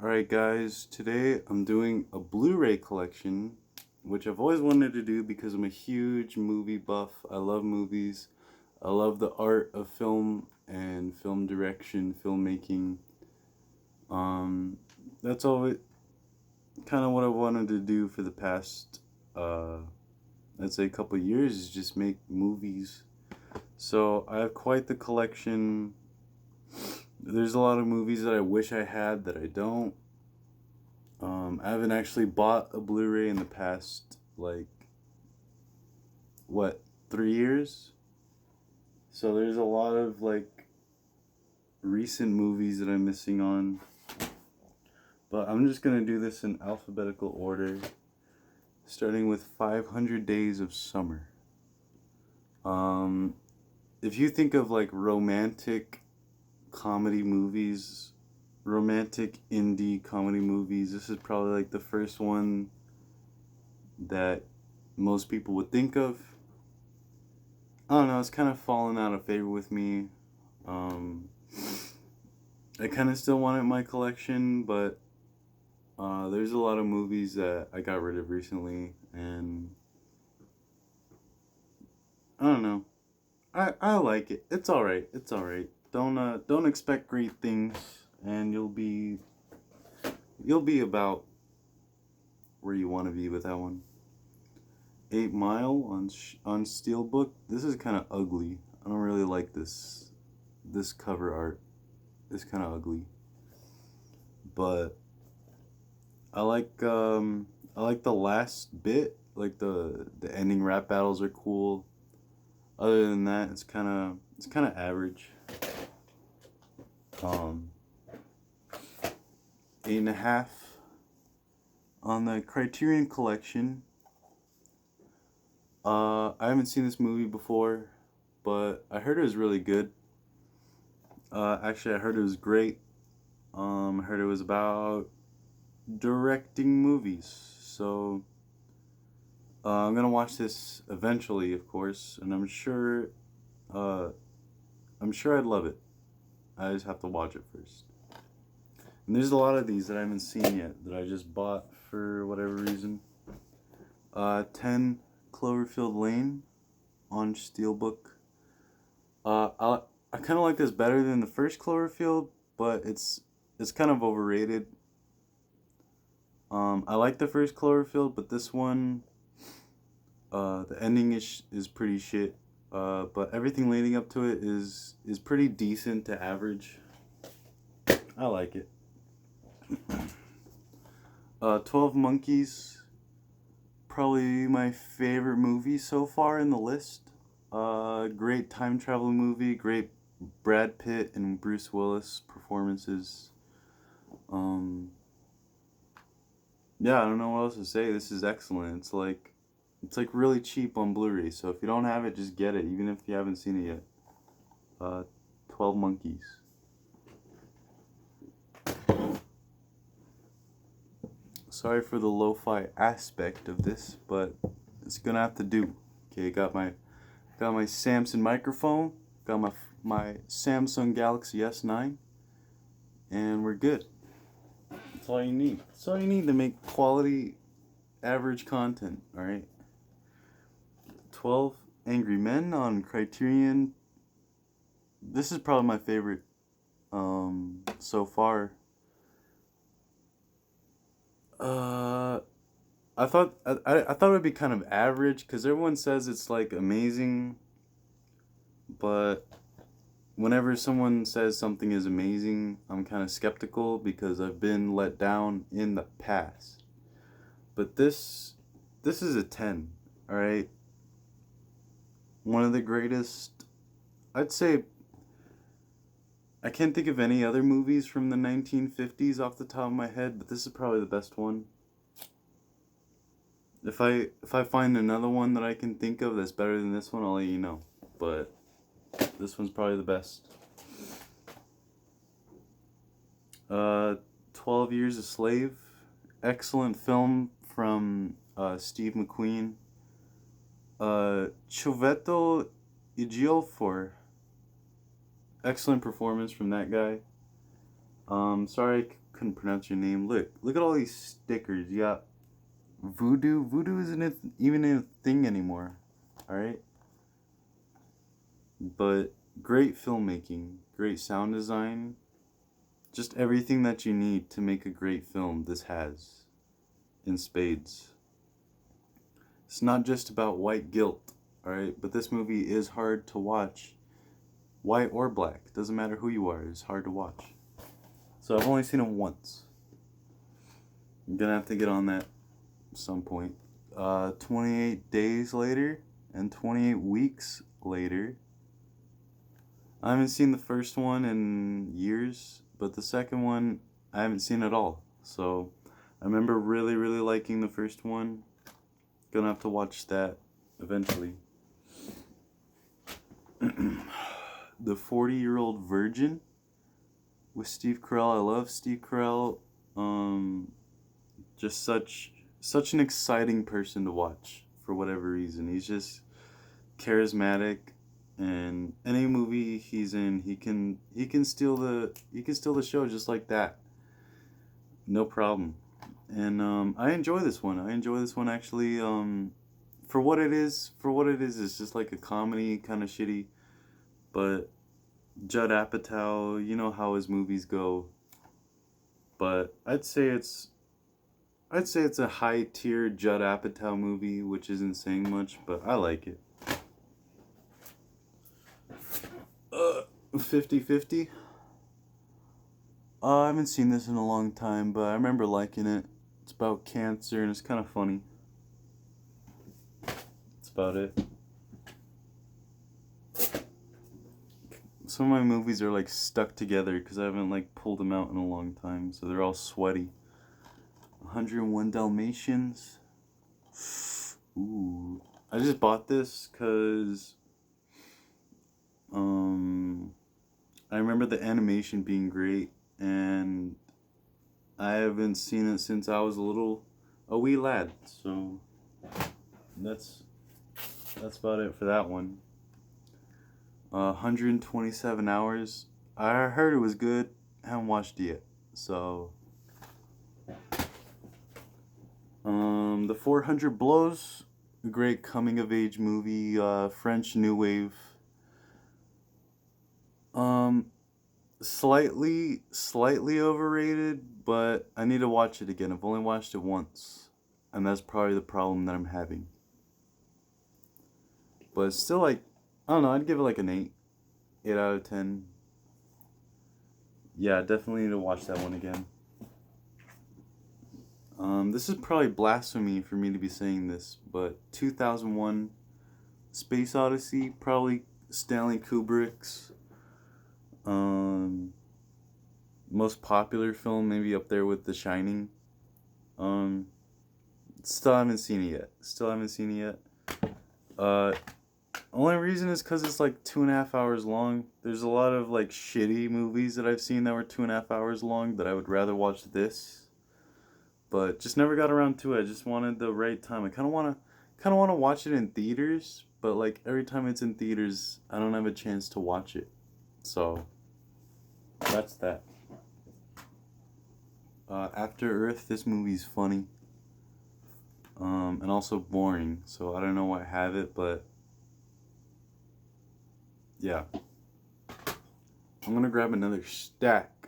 Alright guys, today I'm doing a Blu-ray collection, which I've always wanted to do because I'm a huge movie buff. I love movies. I love the art of film and film direction, filmmaking. Um, that's all kind of what I wanted to do for the past, I'd say a couple years, is just make movies. So I have quite the collection. There's a lot of movies that I wish I had that I don't. I haven't actually bought a Blu-ray in the past, like, what, 3 years? So there's a lot of, like, recent movies that I'm missing on. But I'm just gonna do this in alphabetical order, starting with 500 Days of Summer. If you think of, like, romantic comedy movies, romantic indie comedy movies, this is probably like the first one that most people would think of. I don't know, it's kind of fallen out of favor with me. I kind of still want it in my collection, but there's a lot of movies that I got rid of recently, and I don't know. I like it. It's alright. It's alright. Don't expect great things, and you'll be about where you want to be with that one. 8 Mile on Steelbook. This is kind of ugly. I don't really like this cover art. It's kind of ugly, but I like the last bit. Like the ending rap battles are cool. Other than that, it's kind of average. 8.5 on the Criterion Collection. I haven't seen this movie before, but I heard it was really good. Actually, I heard it was great. I heard it was about directing movies. So I'm gonna watch this eventually, of course, and I'm sure I'd love it. I just have to watch it first. And there's a lot of these that I haven't seen yet that I just bought for whatever reason. 10 Cloverfield Lane on Steelbook. I kind of like this better than the first Cloverfield, but it's kind of overrated. I like the first Cloverfield, but this one, the ending is pretty shit. But everything leading up to it is pretty decent to average. I like it. 12 Monkeys, probably my favorite movie so far in the list. Great time travel movie, great Brad Pitt and Bruce Willis performances. Yeah, I don't know what else to say. This is excellent. It's like really cheap on Blu-ray, so if you don't have it, just get it, even if you haven't seen it yet. 12 Monkeys. Sorry for the lo-fi aspect of this, but it's gonna have to do. Okay, got my Samsung microphone, got my Samsung Galaxy S9, and we're good. That's all you need. That's all you need to make quality, average content. All right. 12 Angry Men on Criterion. This is probably my favorite so far. I thought it would be kind of average because everyone says it's like amazing, but whenever someone says something is amazing, I'm kind of skeptical because I've been let down in the past. But this is a 10, all right? One of the greatest, I'd say. I can't think of any other movies from the 1950s off the top of my head, but this is probably the best one. If I find another one that I can think of that's better than this one, I'll let you know. But this one's probably the best. 12 Years a Slave. Excellent film from Steve McQueen. Chiwetel Ejiofor. Excellent performance from that guy. Sorry I couldn't pronounce your name. Look at all these stickers. You got Voodoo. Voodoo isn't even a thing anymore. Alright? But great filmmaking, great sound design, just everything that you need to make a great film, this has in spades. It's not just about white guilt, alright? But this movie is hard to watch. White or black, doesn't matter who you are, it's hard to watch. So I've only seen it once. I'm gonna have to get on that at some point. 28 days later and 28 weeks later. I haven't seen the first one in years, but the second one I haven't seen at all. So I remember really, really liking the first one. Gonna have to watch that eventually. The 40-Year-Old Virgin with Steve Carrell. I love Steve Carrell. Just such an exciting person to watch for whatever reason. He's just charismatic, and any movie he's in, he can steal the show just like that. No problem. And I enjoy this one. I enjoy this one actually. For what it is, it's just like a comedy, kind of shitty. But Judd Apatow, you know how his movies go. But I'd say it's a high tier Judd Apatow movie, which isn't saying much, but I like it. 50-50. I haven't seen this in a long time, but I remember liking it. It's about cancer and it's kind of funny. That's about it. Some of my movies are like stuck together because I haven't like pulled them out in a long time, so they're all sweaty. 101 Dalmatians. Ooh, I just bought this because I remember the animation being great, and I haven't seen it since I was a wee lad. So that's about it for that one. 127 hours. I heard it was good. Haven't watched it yet. So The 400 Blows, a great coming of age movie, French New Wave. Slightly overrated, but I need to watch it again. I've only watched it once, and that's probably the problem that I'm having. But it's still like, I don't know, I'd give it like an 8 out of 10. Yeah, definitely need to watch that one again. This is probably blasphemy for me to be saying this, but 2001 Space Odyssey, probably Stanley Kubrick's most popular film, maybe up there with The Shining. Still haven't seen it yet. Only reason is because it's like 2.5 hours long. There's a lot of like shitty movies that I've seen that were 2.5 hours long that I would rather watch this. But just never got around to it. I just wanted the right time. I kind of want to watch it in theaters, but like every time it's in theaters, I don't have a chance to watch it. So that's that. After Earth, this movie's funny. And also boring. So I don't know why I have it, but yeah. I'm gonna grab another stack.